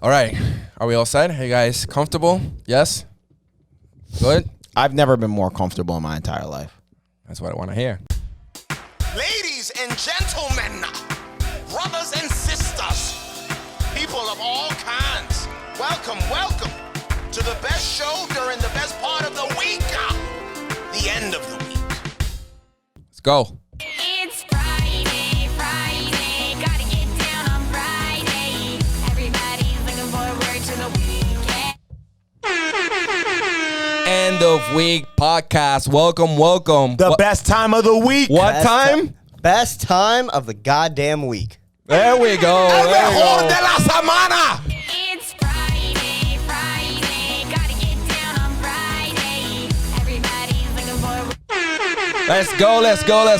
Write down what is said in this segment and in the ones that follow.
All right. Are we all set? Are you guys comfortable? Yes? Good? I've never been more comfortable in my entire life. That's what I want to hear. Ladies and gentlemen, brothers and sisters, people of all kinds, welcome to the best show during the best part of the week, the end of the week. Let's go. It's Friday, gotta get down on Friday. Everybody's looking forward to the weekend. End of week podcast. Welcome. The best time of the week. What Best time? Best time of the goddamn week. There we go. El There we mejor go. de la semana. It's Friday, gotta get down on Friday. Everybody's looking forward. Let's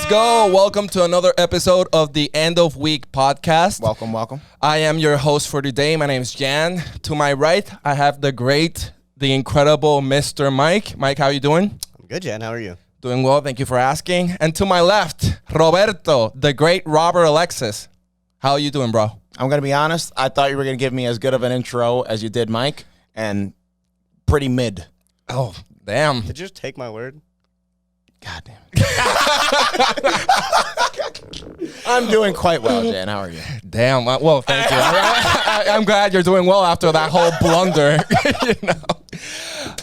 go. Welcome to another episode of the End of Week podcast. Welcome. I am your host for today. My name is Jan. To my right, I have the incredible Mr. Mike. Mike, how are you doing? I'm good, Jan. How are you? Doing well. Thank you for asking. And to my left, Roberto, the great Robert Alexis. How are you doing, bro? I'm going to be honest. I thought you were going to give me as good of an intro as you did, Mike, and pretty mid. Oh, damn. Did you just take my word? God damn it. I'm doing quite well, Jan. How are you? Damn. Well, thank you. I'm glad you're doing well after that whole blunder.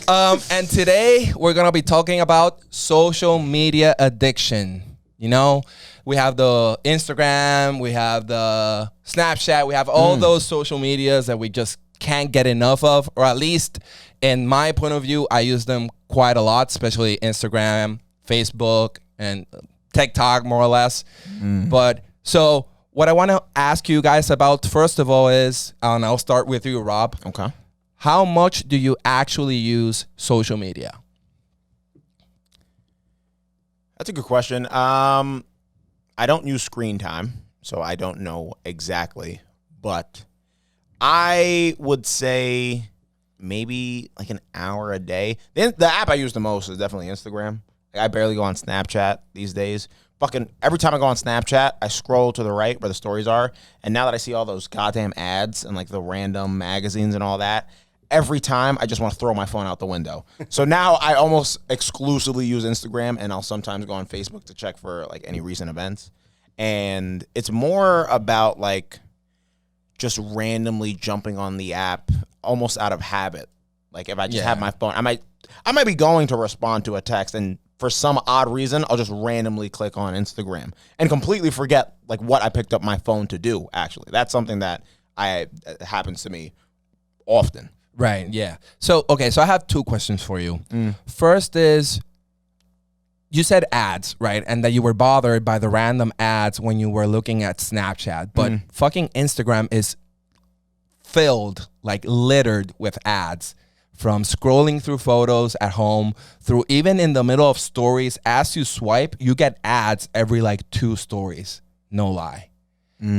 And today we're going to be talking about social media addiction. You know, we have the Instagram, we have the Snapchat, we have all those social medias that we just can't get enough of, or at least in my point of view, I use them quite a lot, especially Instagram, Facebook, and TikTok, more or less. But so what I want to ask you guys about, first of all, is, and I'll start with you, Rob. Okay. How much do you actually use social media? That's a good question. I don't use screen time, so I don't know exactly, but I would say maybe like an hour a day. The app I use the most is definitely Instagram. Like, I barely go on Snapchat these days. Fucking every time I go on Snapchat, I scroll to the right where the stories are, and now that I see all those goddamn ads and like the random magazines and all that, every time I just want to throw my phone out the window. So now I almost exclusively use Instagram, and I'll sometimes go on Facebook to check for like any recent events. And it's more about like just randomly jumping on the app almost out of habit. Like if I just have my phone, I might be going to respond to a text, and for some odd reason, I'll just randomly click on Instagram and completely forget like what I picked up my phone to do. Actually, that's something that happens to me often. Right, yeah. So I have two questions for you. First is, you said ads, right? And that you were bothered by the random ads when you were looking at Snapchat. But fucking Instagram is filled, like littered with ads. From scrolling through photos at home, through even in the middle of stories, as you swipe, you get ads every like 2 stories. No lie.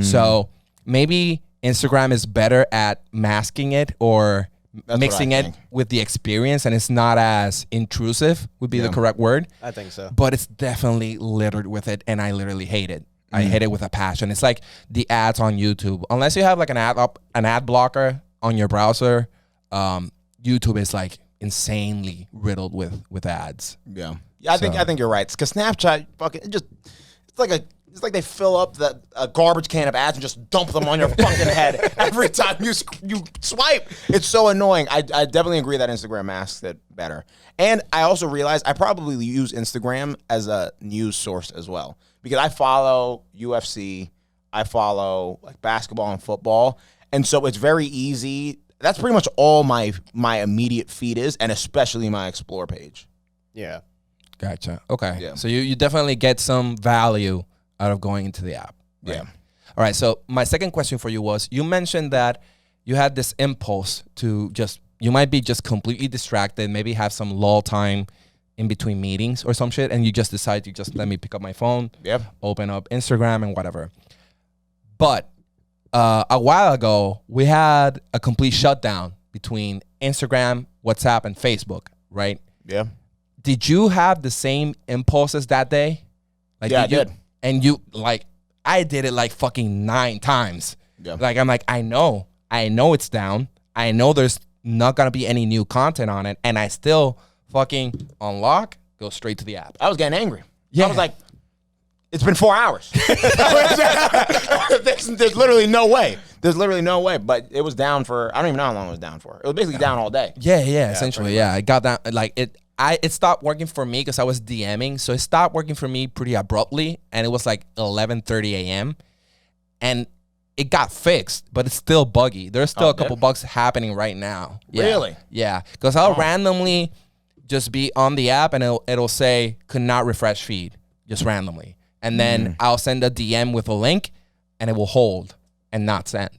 So maybe Instagram is better at masking it or mixing it with the experience, and it's not as intrusive would be the correct word. I think so. But it's definitely littered with it, and I literally hate it. I hate it with a passion. It's like the ads on YouTube. Unless you have like an ad blocker on your browser, YouTube is like insanely riddled with ads. Yeah, I think you're right. Because Snapchat, it's like they fill up a garbage can of ads and just dump them on your fucking head every time you swipe. It's so annoying. I definitely agree that Instagram masks it better. And I also realized I probably use Instagram as a news source as well, because I follow UFC, I follow like basketball and football, and so it's very easy. That's pretty much all my immediate feed is, and especially my Explore page. Yeah. Gotcha. Okay. Yeah. So you definitely get some value out of going into the app. Right? Yeah. All right. So my second question for you was, you mentioned that you had this impulse to you might be just completely distracted, maybe have some lull time in between meetings or some shit, and you just decide to just let me pick up my phone, open up Instagram and whatever. But a while ago, we had a complete shutdown between Instagram, WhatsApp, and Facebook, right? Yeah. Did you have the same impulses that day? Like, yeah, I did. And you, like, I did it like fucking 9 times. Yeah. Like, I'm like, I know I know it's down. I know there's not gonna be any new content on it, and I still fucking unlock, go straight to the app. I was getting angry. Yeah. I was like, it's been 4 hours. There's literally no way. There's literally no way. But it was down for, I don't even know how long it was down for. It was basically down all day. Yeah, essentially, yeah. I got that, like, it stopped working for me because I was DMing, so it stopped working for me pretty abruptly, and it was like 11:30 a.m., and it got fixed, but it's still buggy. There's still a couple bugs happening right now. Yeah. Really? Yeah, because I'll randomly just be on the app, and it'll say, could not refresh feed, just randomly. And then I'll send a DM with a link, and it will hold and not send.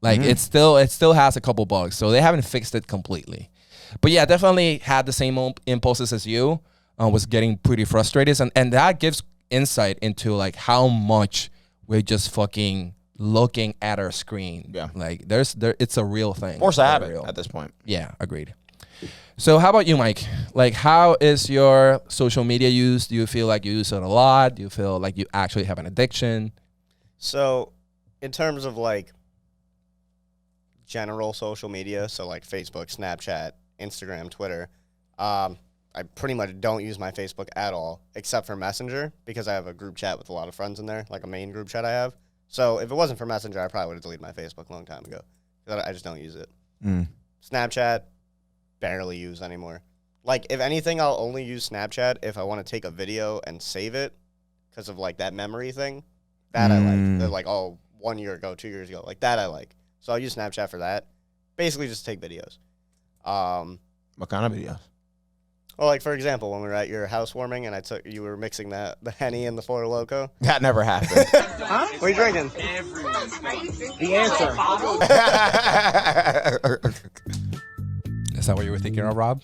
Like it still has a couple bugs, so they haven't fixed it completely. But yeah, definitely had the same impulses as you. Was getting pretty frustrated, and that gives insight into like how much we're just fucking looking at our screen. Yeah, like it's a real thing. Force a habit real. at this point. Yeah, agreed. So how about you, Mike? Like, how is your social media use? Do you feel like you use it a lot? Do you feel like you actually have an addiction? So, in terms of like general social media, so like Facebook, Snapchat, Instagram, Twitter, I pretty much don't use my Facebook at all, except for Messenger, because I have a group chat with a lot of friends in there, like a main group chat I have. So if it wasn't for Messenger, I probably would have deleted my Facebook a long time ago. I just don't use it. Snapchat, barely use anymore. Like, if anything, I'll only use Snapchat if I want to take a video and save it because of, like, that memory thing. That I like. They're like, oh, 1 year ago, 2 years ago. Like, that I like. So I'll use Snapchat for that. Basically, just take videos. What kind of videos? Well, like, for example, when we were at your housewarming and you were mixing the Henny and the Four Loko. That never happened. What are you drinking? The answer. Is that what you were thinking of, Rob?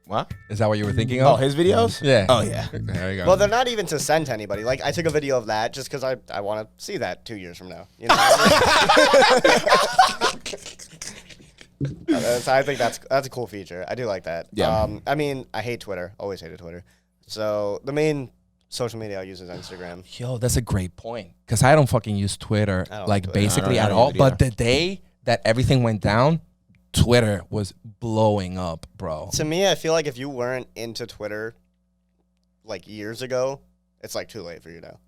What? Is that what you were thinking of? Oh, his videos? Yeah. Oh, yeah. There you go. Well, they're not even to send to anybody. Like, I took a video of that just because I want to see that 2 years from now. You know what I mean? So I think that's a cool feature. I do like that. Yeah. I mean, I hate Twitter. Always hated Twitter. So the main social media I use is Instagram. Yo, that's a great point. Because I don't fucking use Twitter, I don't like, like Twitter. basically I at don't all. use it But either. the day that everything went down, Twitter was blowing up, bro. To me, I feel like if you weren't into Twitter like years ago, it's like too late for you now.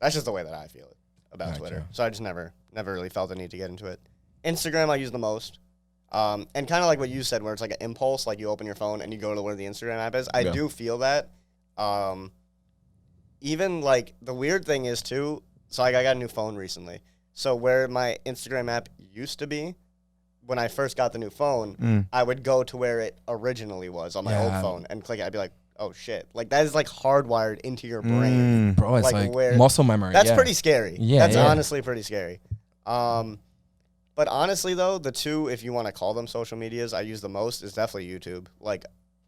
That's just the way that I feel about Gotcha. Twitter. So I just never really felt the need to get into it. Instagram I use the most. And kind of like what you said, where it's like an impulse, like you open your phone and you go to where the Instagram app is. I do feel that. Even like the weird thing is too, so like I got a new phone recently. So where my Instagram app used to be, when I first got the new phone, I would go to where it originally was on my old phone and click it. I'd be like, oh shit. Like that is like hardwired into your brain. Bro, it's like where muscle memory. that's yeah. pretty scary. Yeah, That's yeah. honestly pretty scary. But honestly though, the two, if you want to call them social medias, I use the most is definitely YouTube. Like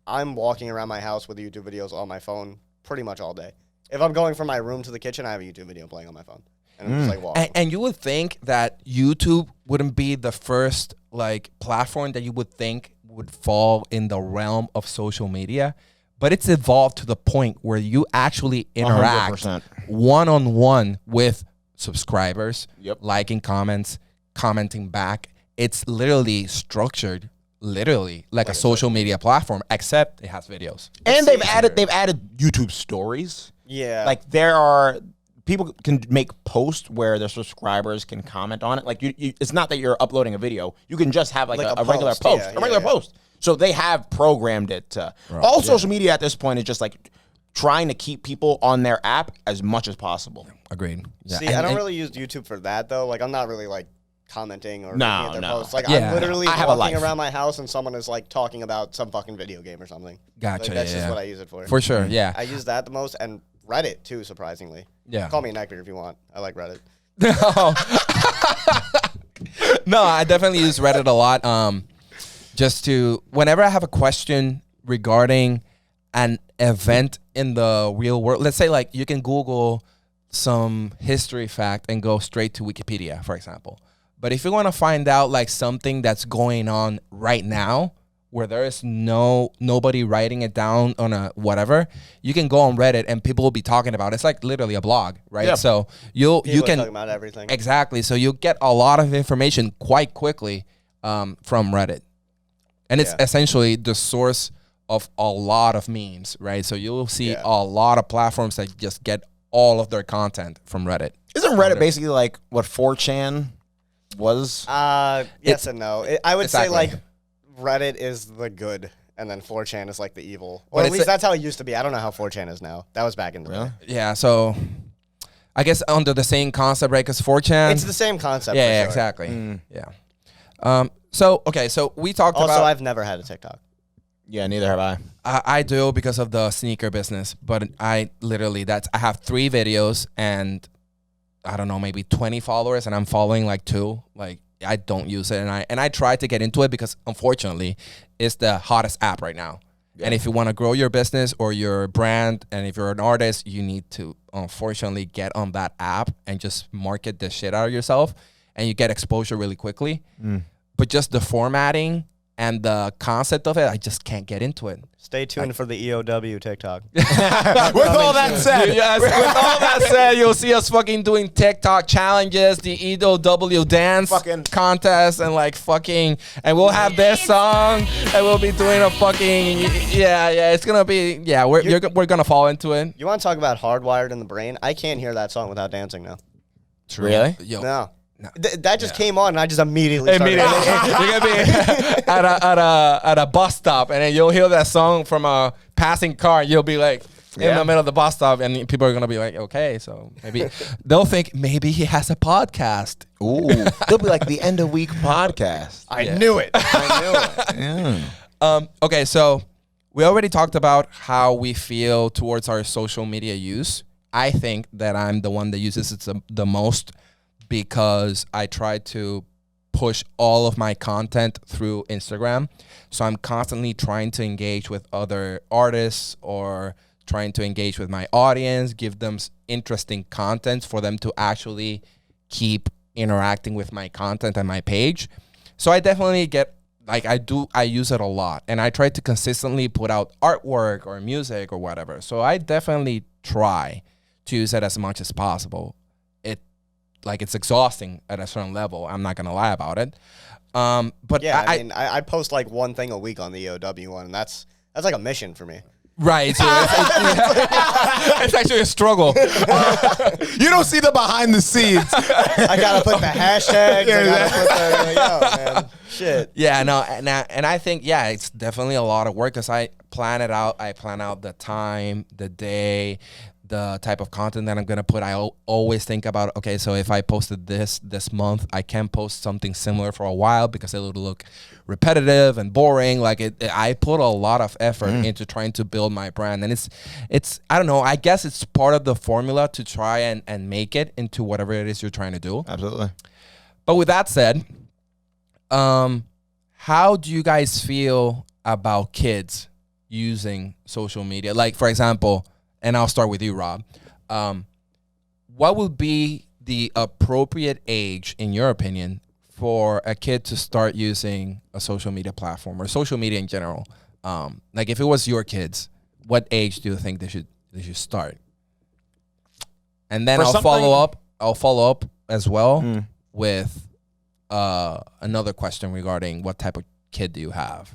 I'm walking around my house with YouTube videos on my phone pretty much all day. If I'm going from my room to the kitchen, I have a YouTube video playing on my phone. And I'm just like walking. And you would think that YouTube wouldn't be the first like platform that you would think would fall in the realm of social media, but it's evolved to the point where you actually interact 100%. one-on-one with subscribers, Yep. liking comments, commenting back. It's literally structured like a social media platform, except it has videos. And they've added YouTube stories. Yeah. Like there are people can make posts where their subscribers can comment on it. Like you it's not that you're uploading a video. You can just have like a regular post. post, Yeah, a regular yeah. post. So they have programmed it to all social media at this point is just like trying to keep people on their app as much as possible. Agreed. Yeah. See, I don't really use YouTube for that though. Like I'm not really like commenting or No, looking at their no. posts. Like Yeah. I'm literally I have a walking life. around my house and someone is like talking about some fucking video game or something. Gotcha, Like, that's yeah, just yeah. what I use it for. For sure, yeah. I use that the most and Reddit too, surprisingly. Yeah. Call me a neckbeard if you want. I like Reddit. No, I definitely use Reddit a lot. Just to whenever I have a question regarding an event in the real world, let's say like you can Google some history fact and go straight to Wikipedia, for example. But if you want to find out like something that's going on right now where there is nobody writing it down on a whatever, you can go on Reddit and people will be talking about it. It's like literally a blog, right? Yeah. So you People are can talking about everything. exactly. So you get a lot of information quite quickly from Reddit, and it's essentially the source of a lot of memes, right? So you'll see a lot of platforms that just get all of their content from Reddit. Isn't Reddit basically like what 4chan was? Yes and no. I would say Exactly. like Reddit is the good, and then 4chan is like the evil. Or But at least that's how it used to be. I don't know how 4chan is now. That was back in the day. Yeah, so I guess under the same concept, right? Because 4chan. It's the same concept. yeah, for yeah, sure. exactly. Yeah. So okay, so we talked Also, about. I've never had a TikTok. Yeah, neither have I. I do because of the sneaker business, but I literally I have 3 videos and I don't know, maybe 20 followers, and I'm following like 2. Like I don't use it, and I tried to get into it because unfortunately, it's the hottest app right now. Yeah. And if you want to grow your business or your brand, and if you're an artist, you need to unfortunately get on that app and just market the shit out of yourself, and you get exposure really quickly. But just the formatting and the concept of it, I just can't get into it. Stay tuned for the EOW TikTok. With all that said, Yes, with all that said, you'll see us fucking doing TikTok challenges, the EOW dance Fucking- contest, and like fucking, and we'll have this song, and we'll be doing a fucking, it's gonna be, we're gonna fall into it. You want to talk about hardwired in the brain? I can't hear that song without dancing now. really? Yo, No. That just came on, and I just immediately started. you're gonna be at a bus stop, and then you'll hear that song from a passing car. You'll be like in the middle of the bus stop, and people are gonna be like, "Okay, so maybe they'll think maybe he has a podcast." Ooh, they'll be like the end of week podcast. I knew it. I knew it. Okay, so we already talked about how we feel towards our social media use. I think that I'm the one that uses it the most, because I try to push all of my content through Instagram. So I'm constantly trying to engage with other artists or trying to engage with my audience, give them interesting content for them to actually keep interacting with my content and my page. So I definitely get, like, I use it a lot, and I try to consistently put out artwork or music or whatever. So I definitely try to use it as much as possible. It's exhausting at a certain level. I'm not gonna lie about it. But Yeah, I mean, I post like one thing a week on the EOW one, and that's like a mission for me. right. So it's actually a struggle. You don't see the behind the scenes. I gotta put the hashtags. I gotta put the man. Shit. Yeah, no, and I think it's definitely a lot of work because I plan it out. I plan out the time, the day, the type of content that I'm gonna put. I always think about, okay, so if I posted this month, I can post something similar for a while because it would look repetitive and boring. Like I put a lot of effort into trying to build my brand, and it's I don't know. I guess it's part of the formula to try and make it into whatever it is you're trying to do. Absolutely. But with that said, how do you guys feel about kids using social media? Like, for example, and I'll start with you, Rob. What would be the appropriate age, in your opinion, for a kid to start using a social media platform or social media in general? Like, if it was your kids, what age do you think they should start? And then I'll follow up as well with another question regarding what type of kid do you have?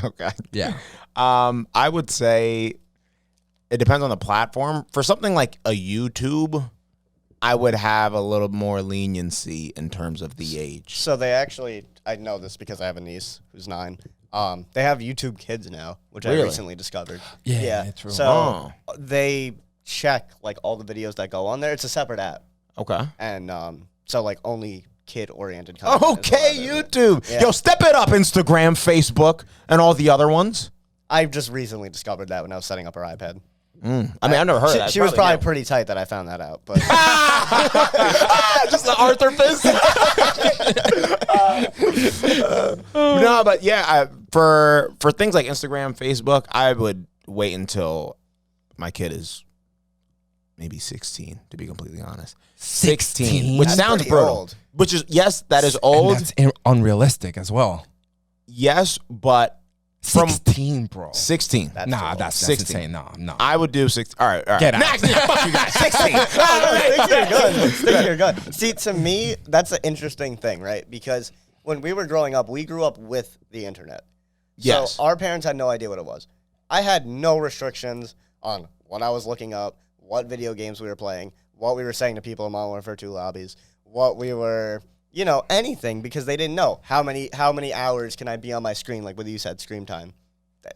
Okay. Yeah. I would say it depends on the platform. For something like a YouTube, I would have a little more leniency in terms of the age. So they actually, I know this because I have a niece who's 9. They have YouTube Kids now, which I recently discovered. Yeah, true. So they check like all the videos that go on there. It's a separate app, Okay. and so like only kid-oriented content. Okay, is allowed. YouTube. Yeah. Yo, step it up, Instagram, Facebook, and all the other ones. I just recently discovered that when I was setting up her iPad. I mean, I never heard of that. She was probably pretty tight that I found that out, but just the Arthur fist. No, but yeah, for things like Instagram, Facebook, I would wait until my kid is maybe 16, to be completely honest. 16, which That's sounds pretty brutal. old. Which is, yes, that is And old. that's unrealistic as well. yes, but from 16, bro. 16. Nah, that's 16. insane. No. I would do 16. All right. Get out. Next. Fuck you guys. 16. Stick to your guns. Stick to your guns. See, to me, that's an interesting thing, right? Because when we were growing up, we grew up with the internet. Yes. So our parents had no idea what it was. I had no restrictions on what I was looking up, what video games we were playing, what we were saying to people in Modern Warfare 2 lobbies, what we were, anything, because they didn't know how many hours can I be on my screen, like what you said, screen time.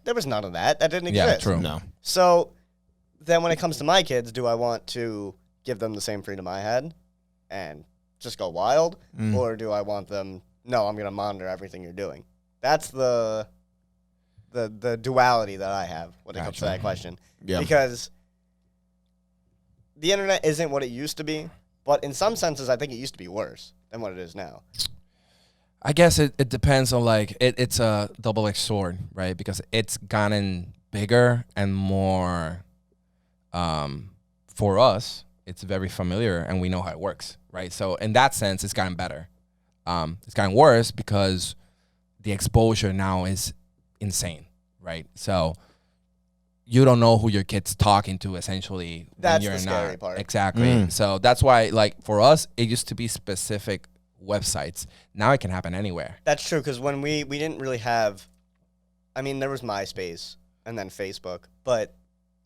There was none of that. That didn't exist. Yeah, true. No. So then when it comes to my kids, do I want to give them the same freedom I had and just go wild? Or do I want them, no, I'm going to monitor everything you're doing? That's the duality that I have when it comes to that question. Yeah. Because the internet isn't what it used to be, but in some senses, I think it used to be worse than what it is now. I guess it depends on it's a double-edged sword, right? Because it's gotten bigger and more for us. It's very familiar and we know how it works, right? So in that sense, it's gotten better. It's gotten worse because the exposure now is insane, right? So you don't know who your kid's talking to essentially. That's when you're the scary not. part. Exactly. So that's why, for us, it used to be specific websites. Now it can happen anywhere. That's true, because when we didn't really have, there was MySpace and then Facebook, but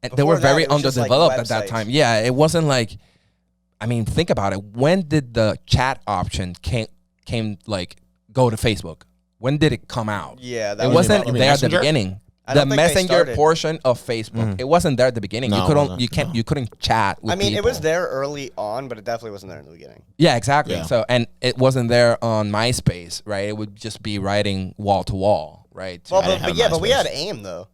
And they were before that, very it was just, underdeveloped at that websites. time. Yeah, it wasn't think about it. When did the chat option go to Facebook? When did it come out? Yeah, that It was wasn't probably- there at the Messenger? beginning. I The don't think they messenger started. portion of Facebook, it wasn't there at the beginning. No, you it couldn't, wasn't. you couldn't chat with people. it was there early on, but it definitely wasn't there in the beginning. Yeah, exactly. Yeah. So, and it wasn't there on MySpace, right? It would just be writing wall to wall, right? Well, didn't have but we MySpace. had AIM though.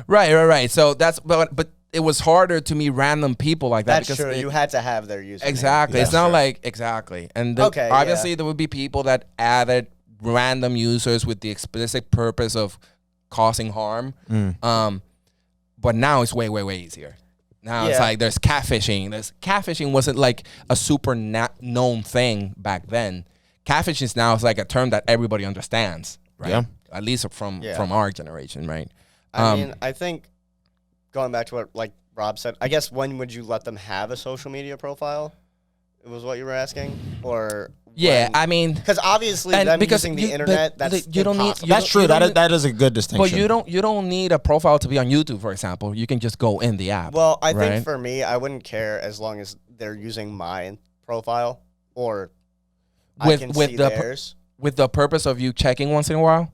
Right. So but it was harder to meet random people like that. That's true. You had to have their username. Exactly. It's Yeah, not sure. exactly. And Okay, obviously yeah. there would be people that added random users with the explicit purpose of causing harm. But now it's way, way, way easier. Now it's Yeah. there's catfishing. Catfishing wasn't a super known thing back then. Catfishing is now a term that everybody understands, right? Yeah. At least from Yeah. our generation, right? I think going back to what Rob said, I guess when would you let them have a social media profile? It was what you were asking, or Yeah, because obviously and them because using the you- internet, but that's you don't need- impossible. you That's true. That is a good distinction. But you don't need a profile to be on YouTube, for example. You can just go in the app. Well, I right? think for me, I wouldn't care as long as they're using my profile or I can see theirs. with the purpose of you checking once in a while.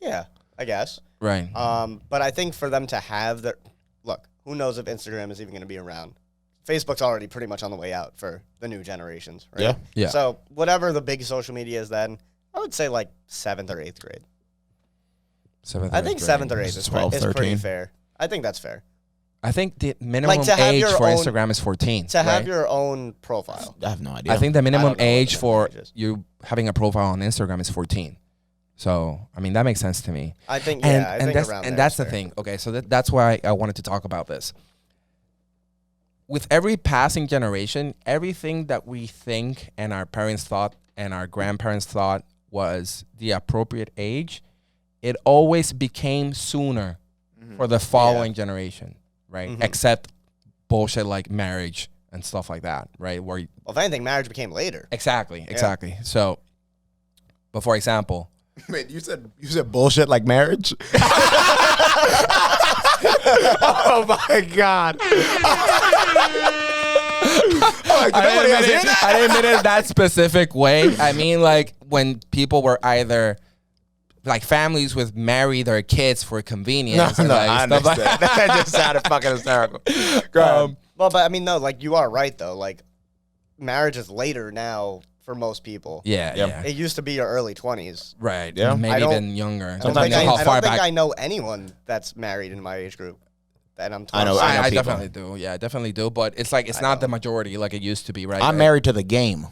Yeah, I guess. Right. But I think for them to have their look, who knows if Instagram is even going to be around? Facebook's already pretty much on the way out for the new generations, right? Yeah. Yeah. So whatever the big social media is, then I would say 7th or 8th grade. I think 7th or 8th is 12, pretty 13. fair. I think that's fair. I think the minimum to have age your for own- Instagram is 14. To have right? your own profile. I have no idea. I think the minimum don't know what the age for minimum age is. you having a profile on Instagram is 14. So that makes sense to me. I think And I think that's around and there that's is the fair. thing. Okay, so that's why I wanted to talk about this. With every passing generation, everything that we think and our parents thought and our grandparents thought was the appropriate age, it always became sooner for the following generation, right? Except bullshit like marriage and stuff like that, right? Where Well, if anything, marriage became later. exactly. So, but for example, Wait, you said bullshit like marriage? Oh my god! I didn't mean it that specific way. I mean, when people were either families with marry their kids for convenience. No, and, I stuff like understand. That just sounded fucking hysterical. Go ahead. Well, but I mean, no, you are right though. Marriage is later now for most people. Yeah, Yep. yeah. It used to be your early 20s. Right. Yeah. I Maybe don't- even younger. I don't Sometimes think, you How I, far don't think back. I know anyone that's married in my age group. And I'm I know- 26. I people. definitely do. Yeah, I definitely do. But it's it's not the majority like it used to be, right? I'm married to the game.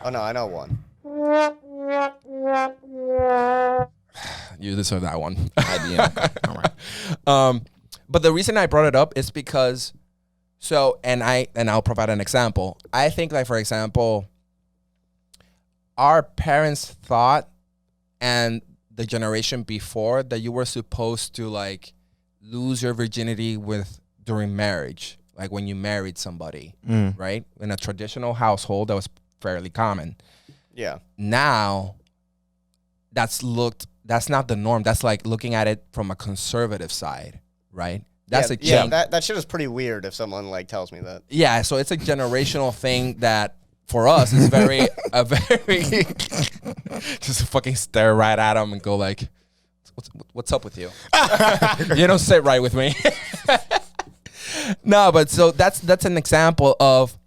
Oh, no, I know one. You deserve that one. All right. But the reason I brought it up is because, and I'll provide an example. I think, for example, our parents thought and the generation before that you were supposed to like lose your virginity during marriage, like when you married somebody, right? In a traditional household, that was fairly common. Yeah. Now, that's not the norm. That's like looking at it from a conservative side, right? That's a change. Yeah, that shit is pretty weird if someone like tells me that. Yeah, so it's a generational thing that for us is very just fucking stare right at them and go like, what's up with you? You don't sit right with me. No, but so that's an example of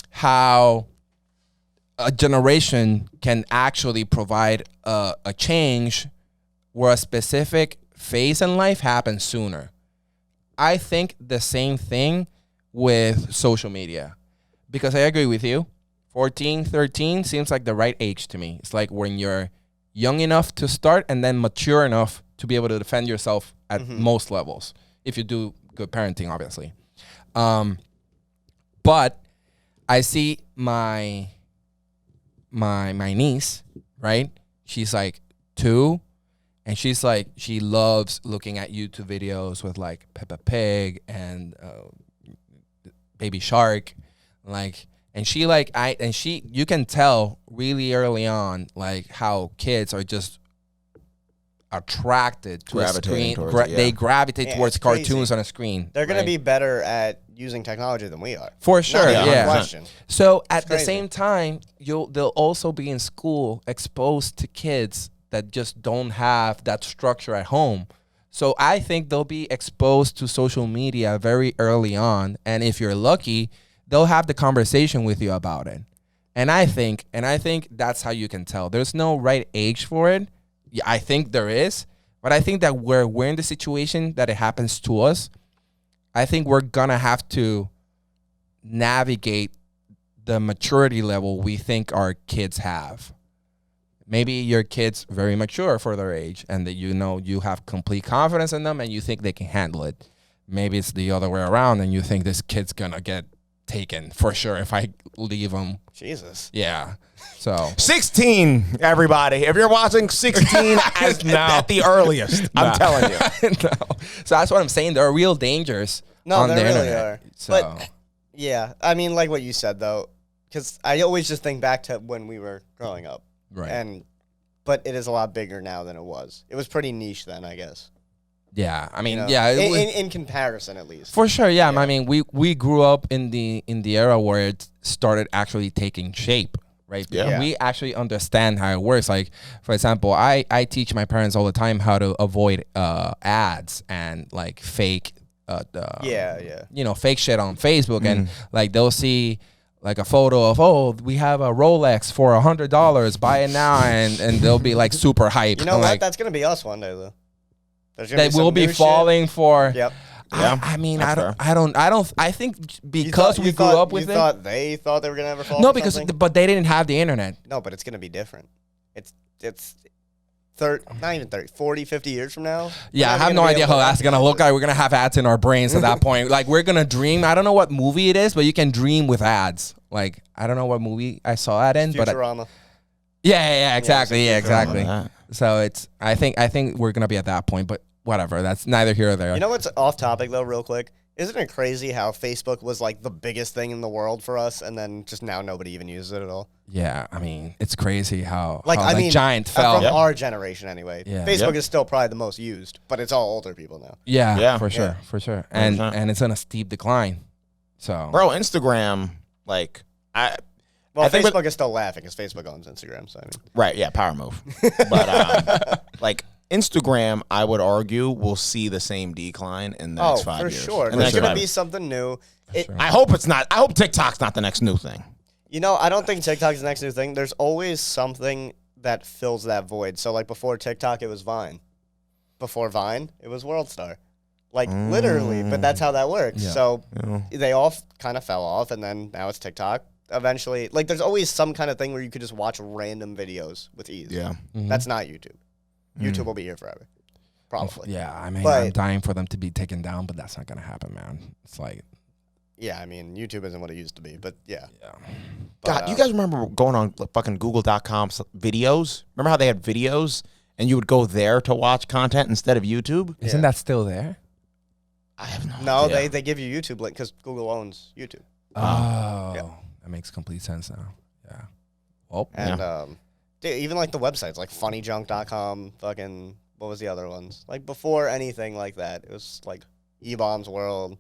how a generation can actually provide a change where a specific phase in life happens sooner. I think the same thing with social media, because I agree with you. 14, 13 seems like the right age to me. It's like when you're young enough to start and then mature enough to be able to defend yourself at most levels, if you do good parenting, obviously. But I see my niece, right? She's like 2, and she's like, she loves looking at YouTube videos with like Peppa Pig and Baby Shark, like, and she like you can tell really early on like how kids are just attracted to a screen. They gravitate towards cartoons on a screen. They're gonna be better at using technology than we are. For sure, yeah. Question. So at the same time, they'll also be in school exposed to kids that just don't have that structure at home. So I think they'll be exposed to social media very early on, and if you're lucky, they'll have the conversation with you about it. And I think that's how you can tell. There's no right age for it. Yeah, I think there is, but I think that we're in the situation that it happens to us. I think we're gonna have to navigate the maturity level we think our kids have. Maybe your kid's very mature for their age and that you have complete confidence in them and you think they can handle it. Maybe it's the other way around and you think this kid's gonna get taken for sure if I leave him. Jesus. Yeah. So 16, everybody. If you're watching 16 at the earliest, I'm telling you. No. So that's what I'm saying. There are real dangers on the really internet. are. So But yeah, I mean, like what you said though, because I always just think back to when we were growing up, right. But it is a lot bigger now than it was. It was pretty niche then, I guess. Yeah, I mean, You know? yeah, in comparison at least. for sure. Yeah, I mean, we grew up in the era where it started actually taking shape, right? Yeah. We actually understand how it works. Like, for example, I teach my parents all the time how to avoid ads and like fake, fake shit on Facebook, and like they'll see like a photo of, we have a Rolex for $100, buy it now, and they'll be like super hyped. You know what? Like, That's gonna be us one day though. they will be falling for. Yep. Yeah, I mean, that's I don't. I think because we grew up with it. They thought they were gonna ever fall. No, for because something? but they didn't have the internet. No, but it's gonna be different. It's not even 30, 40, 50 years from now. Yeah, I have no idea how that's gonna look like. We're gonna have ads in our brains at that point. Like, we're gonna dream. I don't know what movie it is, but you can dream with ads. Like, I don't know what movie I saw that in, Futurama. yeah, exactly, exactly. Yeah. So I think we're gonna be at that point, but whatever. That's neither here or there. You know what's off topic though, real quick? Isn't it crazy how Facebook was like the biggest thing in the world for us, and then just now nobody even uses it at all? Yeah, I mean, it's crazy how Giant from fell. our generation anyway. Yeah. Facebook is still probably the most used, but it's all older people now. Yeah, for sure, Yeah. for sure. And 100%. and it's in a steep decline. So Bro, Instagram, like, Well, I think Facebook is still laughing because Facebook owns Instagram. So I mean, right, yeah, power move. But like Instagram, I would argue, will see the same decline in the next 5 for years. sure. In the There's next gonna 5 be years. something new. I hope it's not. I hope TikTok's not the next new thing. You know, I don't think TikTok's the next new thing. There's always something that fills that void. So like before TikTok, it was Vine. Before Vine, it was WorldStar. Like literally, but that's how that works. Yeah. So they all kind of fell off, and then now it's TikTok. Eventually, like there's always some kind of thing where you could just watch random videos with ease. Yeah. That's not YouTube. YouTube will be here forever. Probably. yeah, I mean, But- I'm dying for them to be taken down, but that's not gonna happen, man. It's like, Yeah, I mean, YouTube isn't what it used to be, but yeah. God, you guys remember going on fucking Google.com videos? Remember how they had videos and you would go there to watch content instead of YouTube. Isn't that still there? I have no No, idea. they give you YouTube link because Google owns YouTube. Oh, Yeah. that makes complete sense now. Yeah. Well, And dude, even like the websites, like funnyjunk.com, fucking, what was the other ones? Like before anything like that, it was like E-Bombs World.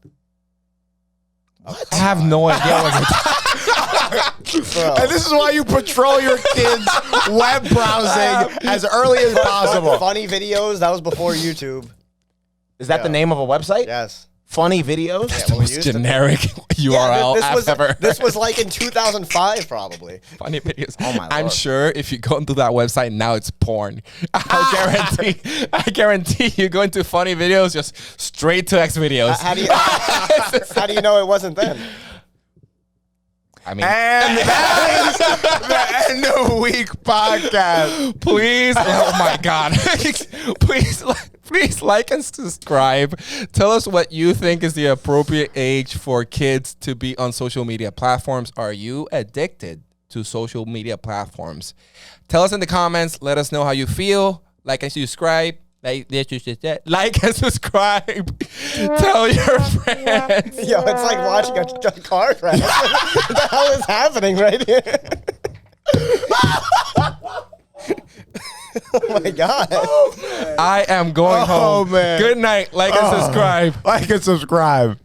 I have no idea what Bro. And this is why you patrol your kids' web browsing as early as possible. Funny videos, that was before YouTube. Is that the name of a website? Yes. Funny videos? Yeah, the well, we most used to- generic URL I've ever This was like in 2005, probably. funny videos. Oh my I'm Lord. sure if you go into that website now, it's porn. I guarantee you go into funny videos, just straight to X videos. How do you know it wasn't then? I mean, And that is the End of Week podcast. please, oh my God, please like and subscribe. Tell us what you think is the appropriate age for kids to be on social media platforms. Are you addicted to social media platforms? Tell us in the comments. Let us know how you feel. Like and subscribe. Like and subscribe. Tell your friends. Yo, it's like watching a car crash. What the hell is happening right here? Oh my God. I am going home. man. Good night. Like and subscribe. Like and subscribe.